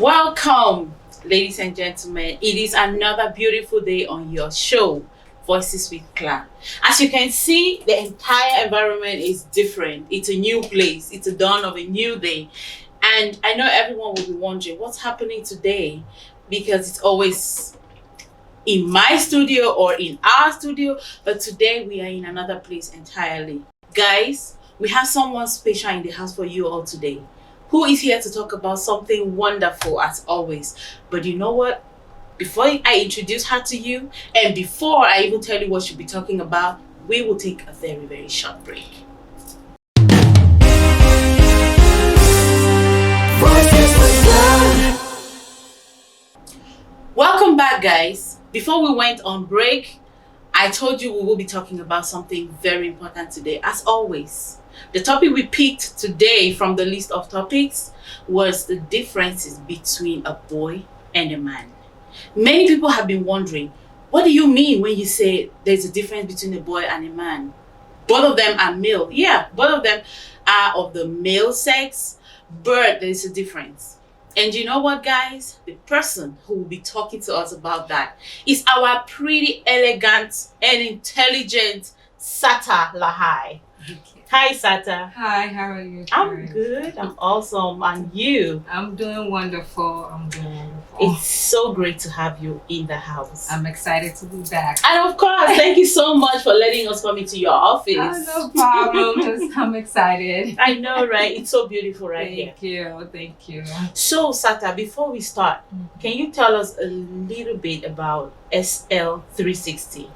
Welcome, ladies and gentlemen. It is another beautiful day on your show, Voices with Clan. As you can see, the entire environment is different. It's a new place. It's a dawn of a new day. And I know everyone will be wondering what's happening today, because it's always in my studio or in our studio, but today we are in another place entirely. Guys, we have someone special in the house for you all today, who is here to talk about something wonderful as always. But you know what? Before I introduce her to you, and before I even tell you what she'll be talking about, we will take a very, very short break. Welcome back, guys. Before we went on break, I told you we will be talking about something very important today, as always. The topic we picked today from the list of topics was the differences between a boy and a man. Many people have been wondering, what do you mean when you say there's a difference between a boy and a man? Both of them are male. Yeah, both of them are of the male sex, but there's a difference. And you know what, guys? The person who will be talking to us about that is our pretty elegant and intelligent Sata Lahai. Hi, Sata. Hi, how are you? I'm good. I'm awesome. And you? I'm doing wonderful. It's so great to have you in the house. I'm excited to be back. And of course, thank you so much for letting us come into your office. No problem. I'm excited. I know, right? It's so beautiful right here. Thank you. So, Sata, before we start, can you tell us a little bit about SL360?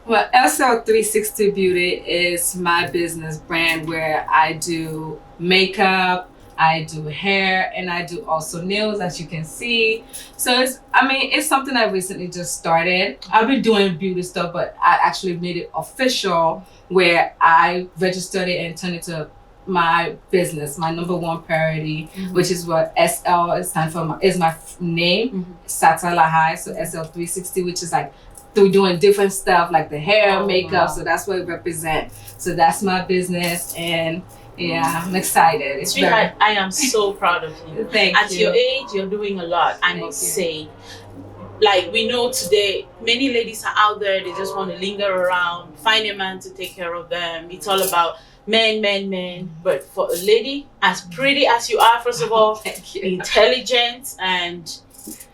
Well, SL360 Beauty is my business brand where I do makeup, I do hair, and I do also nails, as you can see. So it's something I recently just started. I've been doing beauty stuff, but I actually made it official where I registered it and turned it to my business, my number one priority, which is what SL stands for, is my name, Sata Lahai. So SL360, which is like through doing different stuff like the hair, makeup. Wow. So that's what it represents. So that's my business, and yeah, I'm excited. Sweetheart, I am so proud of you. Thank you. At your age, you're doing a lot, I must say. Like, we know today, many ladies are out there, they just want to linger around, find a man to take care of them. It's all about men. But for a lady as pretty as you are, first of all, intelligent, and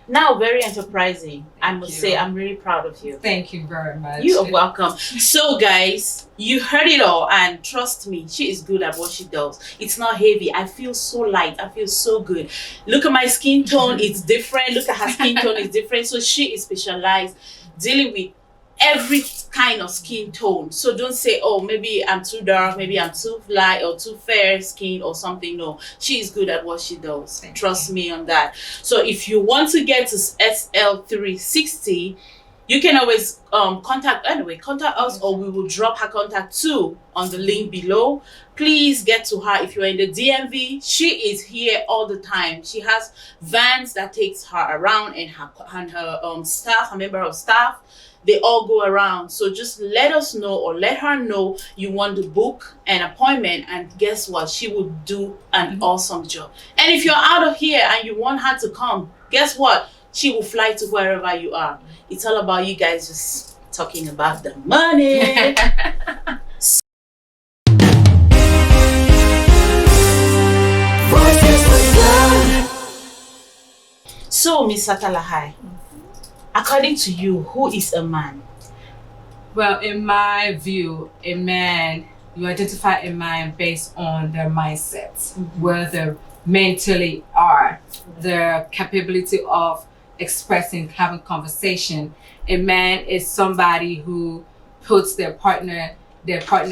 now very enterprising, I must say, I'm really proud of you. Thank you very much. You are welcome. So guys, you heard it all, and trust me, she is good at what she does. It's not heavy. I feel so light. I feel so good. Look at my skin tone. It's different. Look at her skin tone. It's different. So she is specialized dealing with every kind of skin tone. So don't say, oh, maybe I'm too dark, maybe I'm too light or too fair skin or something. No, she is good at what she does. Trust me on that. So if you want to get to SL360, you can always contact us, or we will drop her contact too on the link below. Please get to her if you're in the DMV. She is here all the time. She has vans that takes her around, and her staff, a member of staff, they all go around. So just let us know, or let her know you want to book an appointment, and guess what? She will do an awesome job. And if you're out of here and you want her to come, guess what? She will fly to wherever you are. It's all about you guys just talking about the money. So, Miss Sata Lahai, according to you, who is a man? Well, in my view, a man, you identify a man based on their mindset, where they mentally are, their capability of expressing, having conversation. A man is somebody who puts their partner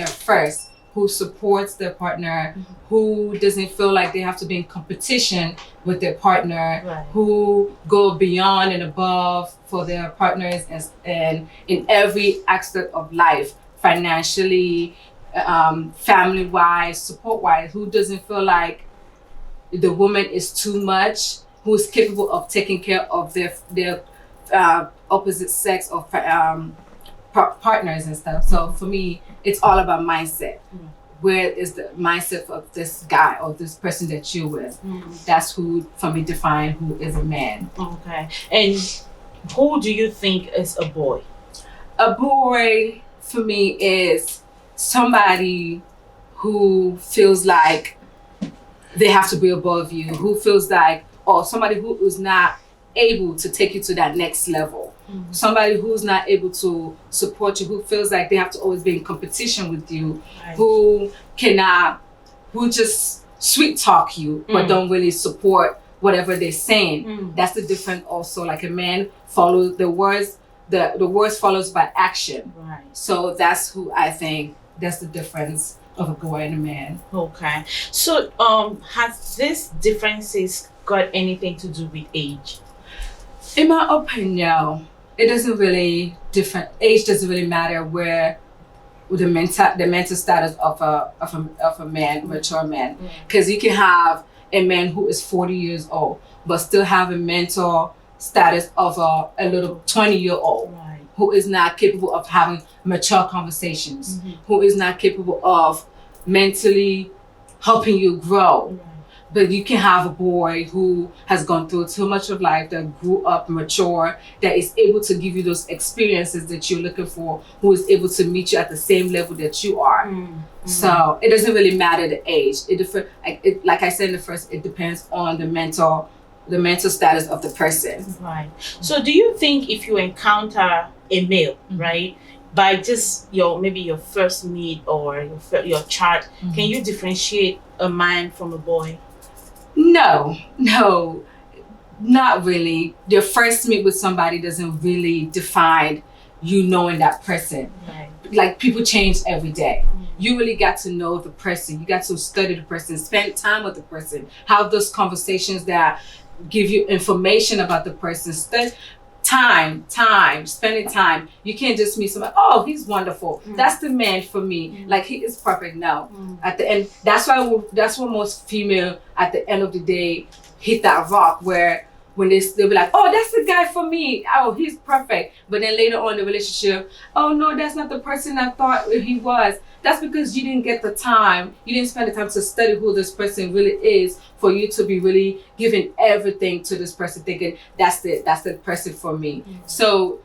first, who supports their partner, who doesn't feel like they have to be in competition with their partner, who go beyond and above for their partners and in every aspect of life, financially, family-wise, support-wise, who doesn't feel like the woman is too much, who's capable of taking care of their opposite sex or partners and stuff. So for me, it's all about mindset. where is the mindset of this guy or this person that you're with. That's who, for me, define who is a man. Okay. And who do you think is a boy? A boy for me is somebody who feels like they have to be above you, who feels like, or somebody who is not able to take you to that next level. Somebody who's not able to support you, who feels like they have to always be in competition with you, Right. who just sweet talk you, but don't really support whatever they're saying. That's the difference also. Like a man follows the words, the words follows by action. Right. So that's who I think, that's the difference of a boy and a man. Okay. So has these differences got anything to do with age? In my opinion, it doesn't really age doesn't really matter where the mental status of a man, mature man. Because you can have a man who is 40 years old, but still have a mental status of a little 20-year-old. Right. Who is not capable of having mature conversations, who is not capable of mentally helping you grow. Right. But you can have a boy who has gone through too much of life, that grew up mature, that is able to give you those experiences that you're looking for, who is able to meet you at the same level that you are. So it doesn't really matter the age. Like I said in the first, it depends on the mental status of the person. Right. So do you think if you encounter a male, right, by just maybe your first meet or your chart, can you differentiate a man from a boy? No, not really. Your first meet with somebody doesn't really define you knowing that person. Right. Like, people change every day. You really got to know the person. You got to study the person, spend time with the person, have those conversations that give you information about the person. Spending time. You can't just meet somebody, oh, he's wonderful. That's the man for me. Like, he is perfect. No. At the end, that's what most female at the end of the day hit that rock where when they'll be like, oh, that's the guy for me. Oh, he's perfect. But then later on in the relationship, oh no, that's not the person I thought he was. That's because you didn't get the time. You didn't spend the time to study who this person really is for you to be really giving everything to this person, thinking that's the person for me. So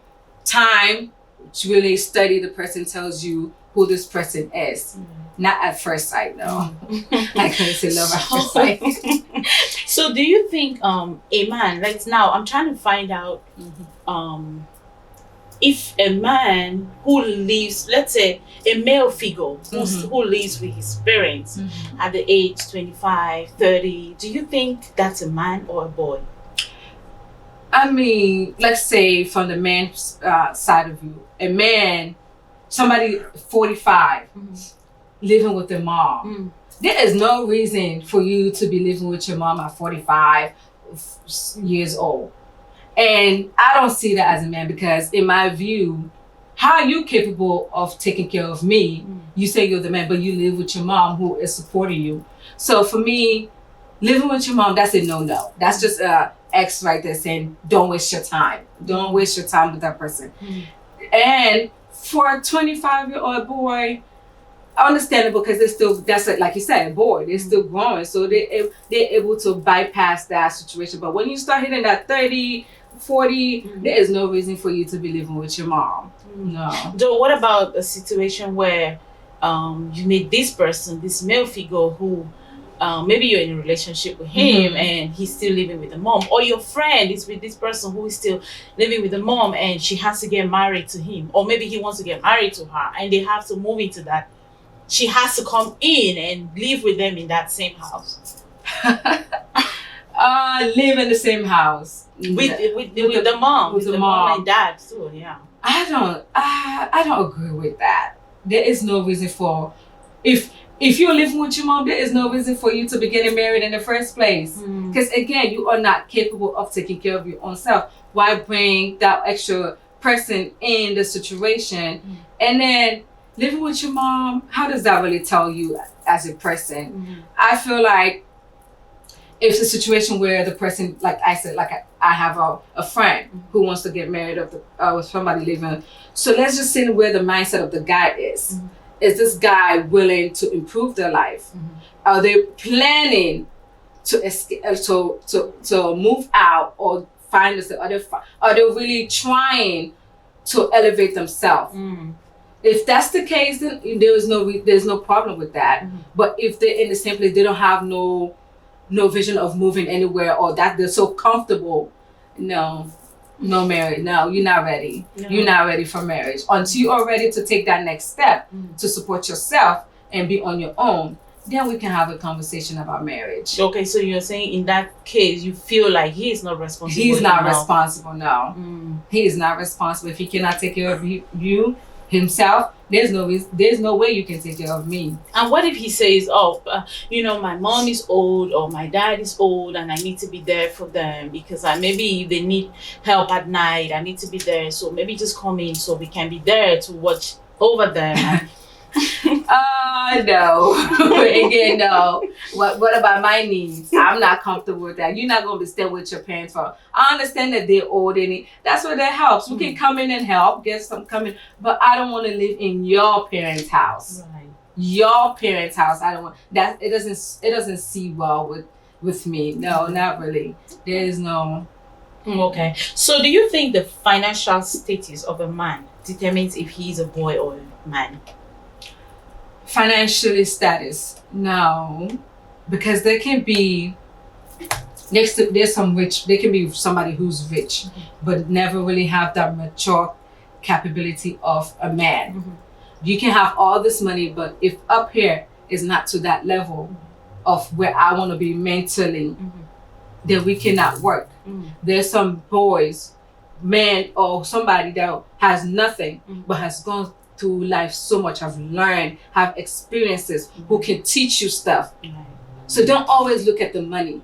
time to really study the person tells you who this person is. Not at first sight, no. I couldn't say love at first sight. So do you think a man, right now I'm trying to find out if a man who lives, let's say a male figure who lives with his parents at the age 25, 30, do you think that's a man or a boy? I mean, let's say from the man's side of you, a man, somebody 45, living with their mom. There is no reason for you to be living with your mom at 45 years old. And I don't see that as a man, because in my view, how are you capable of taking care of me? You say you're the man, but you live with your mom who is supporting you. So for me, living with your mom, that's a no-no. That's just a X right there saying, don't waste your time. Don't waste your time with that person. And for a 25-year-old boy, understandable, because they're still, like you said, a boy, they're still growing. So they're able to bypass that situation. But when you start hitting that 30, 40, there is no reason for you to be living with your mom. No. So what about a situation where you meet this person, this male figure who maybe you're in a relationship with him and he's still living with the mom, or your friend is with this person who is still living with the mom and she has to get married to him, or maybe he wants to get married to her and they have to move into that. She has to come in and live with them in that same house. Live in the same house with the mom, with the mom and dad too. Yeah. I don't agree with that. There is no reason for, if you're living with your mom, there is no reason for you to be getting married in the first place. Because again, you are not capable of taking care of your own self. Why bring that extra person in the situation? And then living with your mom, how does that really tell you as a person? I feel like if it's a situation where the person, like I said, like I have a friend who wants to get married with somebody living. So let's just see where the mindset of the guy is. is this guy willing to improve their life? Are they planning to escape, to move out or find us? Are they really trying to elevate themselves? If that's the case, then there's no problem with that. But if they're in the same place, they don't have no vision of moving anywhere, or that they're so comfortable, no marriage. No, you're not ready. No. You're not ready for marriage until you are ready to take that next step to support yourself and be on your own. Then we can have a conversation about marriage. Okay, so you're saying in that case, you feel like he is not responsible. He's not responsible, no. He is not responsible. If he cannot take care of you himself, there's no way you can take care of me. And what if he says, my mom is old or my dad is old and I need to be there for them because maybe they need help at night. I need to be there. So maybe just come in so we can be there to watch over them. No. Again, no. What about my needs? I'm not comfortable with that. You're not going to stay with your parents for. I understand that they're old and that's where that helps. We can come in and help, get some coming, but I don't want to live in your parents' house. Right. Your parents' house. I don't want that. It doesn't see well with me. No, not really. There is no. Okay. So do you think the financial status of a man determines if he is a boy or a man? Financially status, no, because there can be there's some rich. There can be somebody who's rich, but never really have that mature capability of a man. You can have all this money, but if up here is not to that level of where I want to be mentally, then we cannot work. There's some boys, man, or somebody that has nothing but has gone through life so much, have learned, have experiences, who can teach you stuff. So don't always look at the money.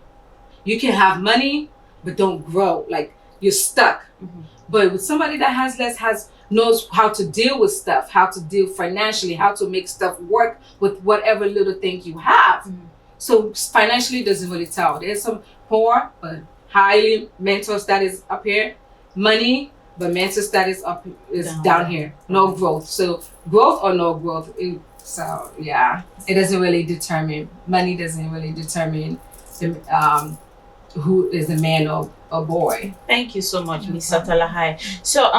You can have money, but don't grow. Like you're stuck. But with somebody that has less, knows how to deal with stuff, how to deal financially, how to make stuff work with whatever little thing you have. So financially doesn't really tell. There's some poor but highly mental status up here, money, but mental status is down here. No growth. So growth or no growth. It doesn't really determine. Money doesn't really determine who is a man or a boy. Thank you so much, Ms. Satalahai. So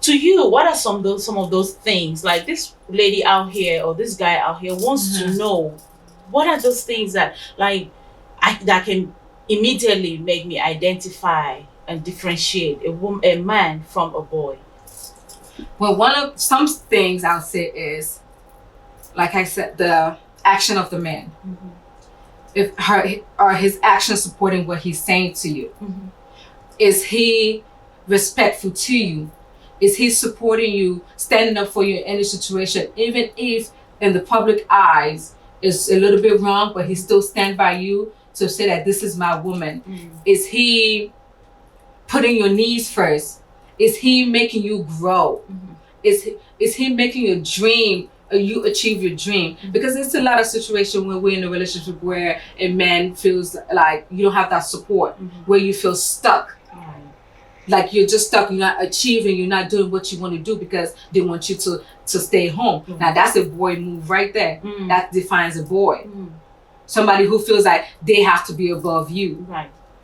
to you, what are some of those things, like this lady out here or this guy out here wants to know? What are those things that that can immediately make me identify and differentiate a man from a boy? Well, some things I'll say is, like I said, the action of the man. If his actions supporting what he's saying to you? Is he respectful to you? Is he supporting you, standing up for you in any situation, even if in the public eyes it's a little bit wrong, but he still stand by you to say that this is my woman? Is he putting your needs first? Is he making you grow? Is he making your dream or you achieve your dream? Because there's a lot of situations when we're in a relationship where a man feels like you don't have that support, where you feel stuck. Like you're just stuck, you're not achieving, you're not doing what you want to do because they want you to stay home. Now that's a boy move right there. That defines a boy. Somebody who feels like they have to be above you.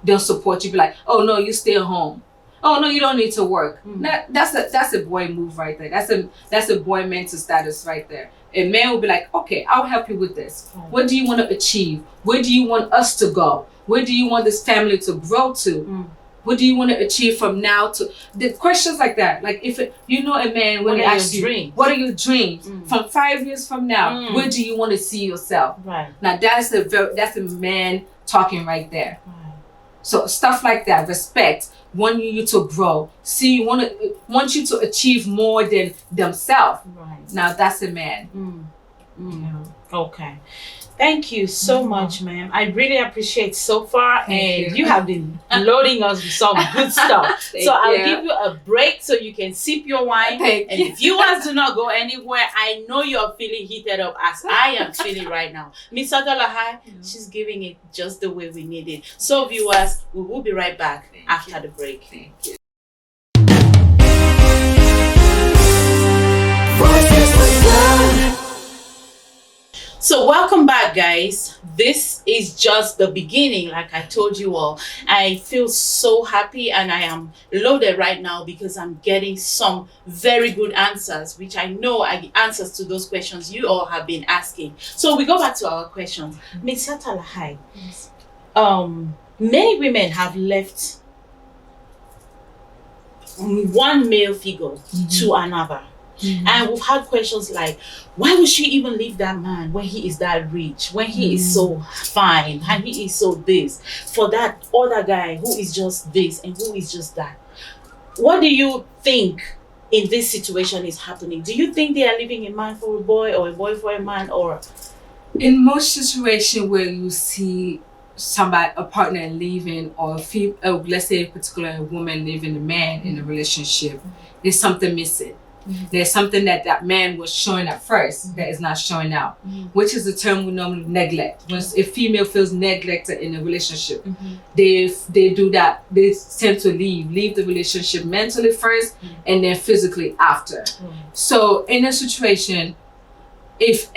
They'll support you, be like, oh no, you stay home. Oh no, you don't need to work. That's a boy move right there. That's a boy mental status right there. A man will be like, okay, I'll help you with this. What do you want to achieve? Where do you want us to go? Where do you want this family to grow to? What do you want to achieve from now to the questions like that? Like if a man when they ask you, what are your dreams from 5 years from now? Where do you want to see yourself? Now that's a man talking right there. So stuff like that, respect, want you to grow, want you to achieve more than themselves. Now that's a man. Okay. Thank you so much, ma'am. I really appreciate so far. And you have been loading us with some good stuff. So I'll give you a break so you can sip your wine. And viewers do not go anywhere. I know you're feeling heated up as I am feeling right now. Miss Satalahai, she's giving it just the way we need it. So viewers, we will be right back after the break. Thank you. Voices with love. So welcome back, guys. This is just the beginning, like I told you all. I feel so happy and I am loaded right now because I'm getting some very good answers, which I know are the answers to those questions you all have been asking. So we go back to our questions. Ms. Yatalahai, many women have left one male figure to another. And we've had questions like, why would she even leave that man when he is that rich, when he is so fine, and he is so this, for that other guy who is just this and who is just that? What do you think in this situation is happening? Do you think they are leaving a man for a boy or a boy for a man? Or In most situations where you see a partner leaving, or let's say a particular woman leaving a man in a relationship, there's something missing. There's something that man was showing at first that is not showing out, which is the term we normally neglect. When a female feels neglected in a relationship, they do that. They tend to leave the relationship mentally first and then physically after. So in a situation, if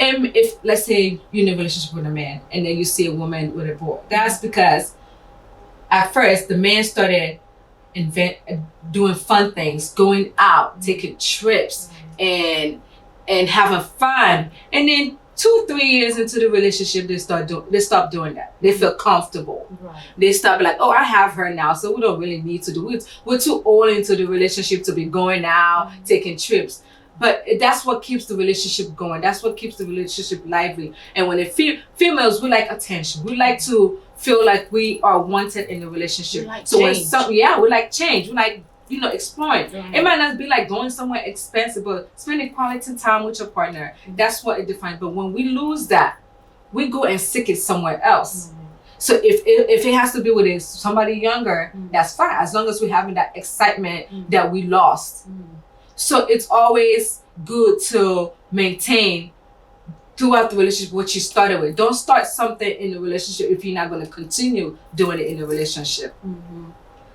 let's say you're in a relationship with a man and then you see a woman with a boy, that's because at first the man started doing fun things, going out, taking trips, and having fun. And then 2-3 years into the relationship, they stop doing that. They feel comfortable. Right. They stop like, oh, I have her now, so we don't really need to do it. We're too old into the relationship to be going out, taking trips. But that's what keeps the relationship going. That's what keeps the relationship lively. And when females, we like attention. We like to feel like we are wanted in the relationship. We like so change. we like change. We like, exploring. Mhm. It might not be like going somewhere expensive, but spending quality time with your partner. That's what it defines. But when we lose that, we go and seek it somewhere else. So if it has to be with somebody younger, that's fine. As long as we're having that excitement that we lost. So it's always good to maintain throughout the relationship what you started with. Don't start something in the relationship if you're not going to continue doing it in the relationship.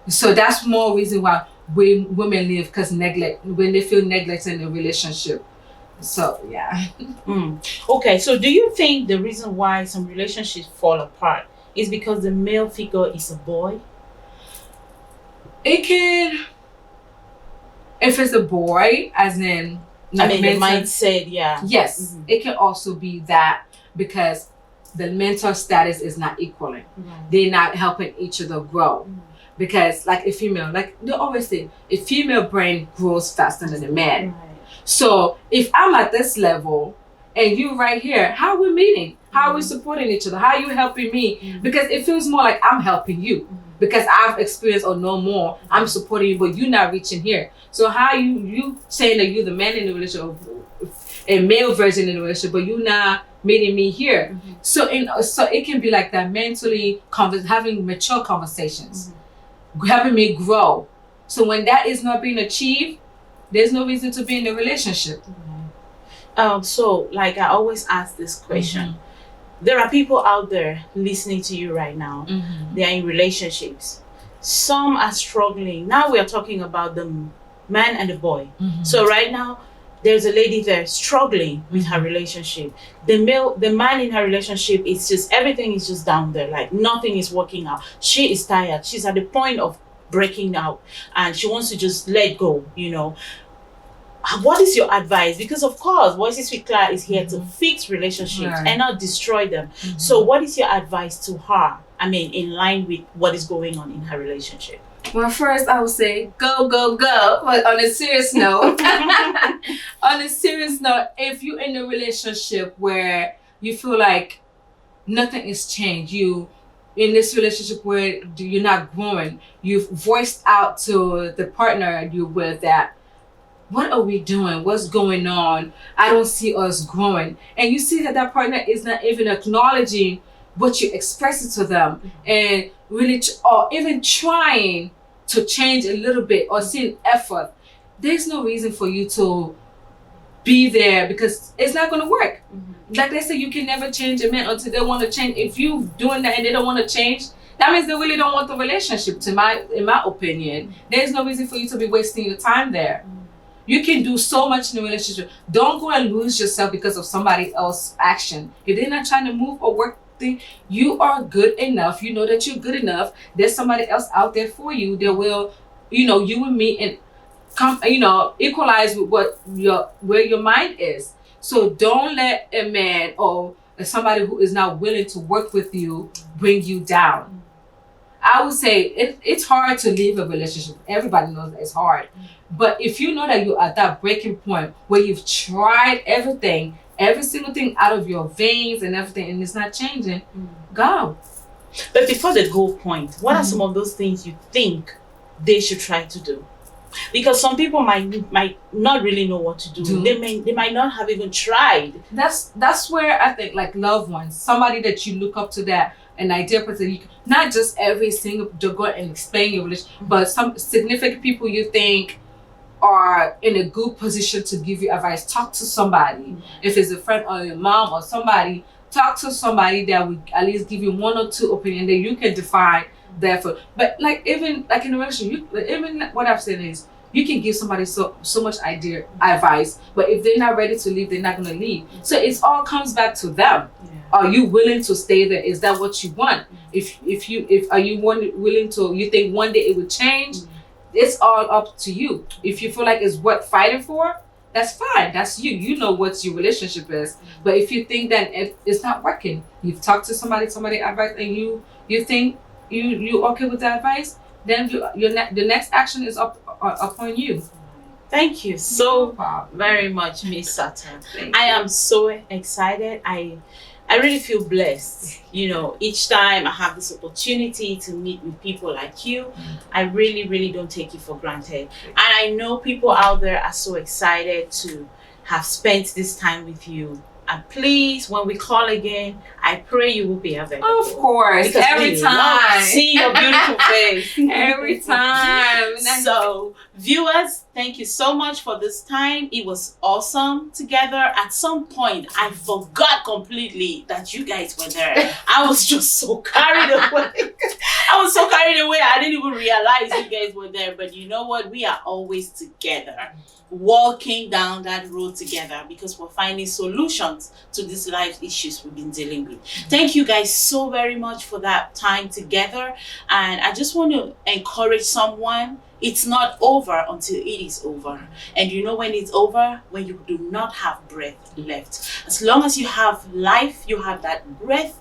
So that's more reason why women leave, because when they feel neglected in a relationship. So yeah. Okay, so do you think the reason why some relationships fall apart is because the male figure is a boy? It can, if it's a boy, as in, I mean, the mindset, yeah. Yes, it can also be that because the mental status is not equaling. They're not helping each other grow. Because like a female, like they always say, a female brain grows faster than a man. So if I'm at this level and you right here, how are we meeting? How are we supporting each other? How are you helping me? Because it feels more like I'm helping you. Because I've experienced or know more, I'm supporting you, but you're not reaching here. So how you saying that you're the man in the relationship, a male version in the relationship, but you're not meeting me here. So it can be like that mentally, having mature conversations, helping me grow. So when that is not being achieved, there's no reason to be in a relationship. So like I always ask this question. There are people out there listening to you right now. They are in relationships. Some are struggling. Now we are talking about the man and the boy. So right now, there's a lady there struggling with her relationship. The man in her relationship, it's just, everything is just down there. Like nothing is working out. She is tired. She's at the point of breaking out and she wants to just let go, What is your advice? Because of course, Voices with Clara is here to fix relationships and not destroy them. So what is your advice to her? I mean, in line with what is going on in her relationship? Well, first I would say go, go, go. But on a serious note, if you're in a relationship where you feel like nothing is changed, you in this relationship where you're not growing, you've voiced out to the partner you're with that, what are we doing? What's going on? I don't see us growing. And you see that partner is not even acknowledging what you express to them and really, or even trying to change a little bit or seeing effort. There's no reason for you to be there because it's not going to work. Like they say, you can never change a man until they want to change. If you doing that and they don't want to change, that means they really don't want the relationship. In my opinion, there's no reason for you to be wasting your time there. You can do so much in a relationship. Don't go and lose yourself because of somebody else's action. If they're not trying to move or work thing, you are good enough. You know that you're good enough. There's somebody else out there for you that will, you and me and come, equalize with where your mind is. So don't let a man or somebody who is not willing to work with you bring you down. I would say it's hard to leave a relationship. Everybody knows that it's hard. But if you know that you're at that breaking point where you've tried everything, every single thing out of your veins and everything, and it's not changing, go. But before the goal point, what are some of those things you think they should try to do? Because some people might not really know what to do. They might not have even tried. That's where I think, like, loved ones, somebody that you look up to, that an ideal person, not just every single to go and explain your relationship, but some significant people you think are in a good position to give you advice. Talk to somebody. If it's a friend or your mom or somebody, talk to somebody that will at least give you one or two opinions that you can define that for. But like, even like in a relationship, even what I've said is, you can give somebody so much advice, but if they're not ready to leave, they're not going to leave. So it all comes back to them. Are you willing to stay there? Is that what you want? If are you willing to? You think one day it will change? It's all up to you. If you feel like it's worth fighting for, that's fine. That's you. You know what your relationship is. But if you think that it's not working, you've talked to somebody advice, and you think you okay with the advice, then the next action is upon you. Thank you so very much, Miss Sata. I am so excited. I really feel blessed. Each time I have this opportunity to meet with people like you, I really, really don't take it for granted. And I know people out there are so excited to have spent this time with you. And please, when we call again, I pray you will be available. Of course, because every time. See your beautiful face. Every time. So, viewers, thank you so much for this time. It was awesome together. At some point, I forgot completely that you guys were there. I was just so carried away. I didn't even realize you guys were there. But you know what? We are always together, walking down that road together, because we're finding solutions to these life issues we've been dealing with. Thank you guys so very much for that time together. And I just want to encourage someone. It's not over until it is over. And you know when it's over? When you do not have breath left. As long as you have life, you have that breath,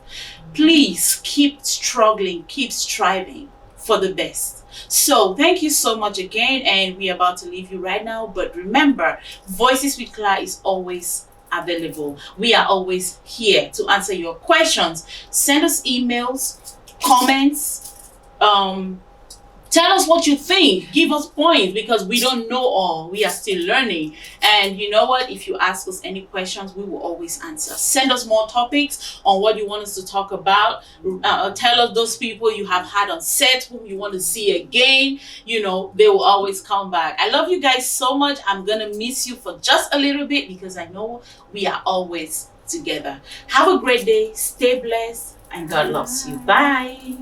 please keep struggling, keep striving for the best. So thank you so much again, and we're about to leave you right now. But remember, Voices with Cla is always available. We are always here to answer your questions. Send us emails, comments, tell us what you think. Give us points, because we don't know all. We are still learning. And you know what? If you ask us any questions, we will always answer. Send us more topics on what you want us to talk about. Tell us those people you have had on set whom you want to see again. They will always come back. I love you guys so much. I'm going to miss you for just a little bit, because I know we are always together. Have a great day. Stay blessed. And God loves you. Bye.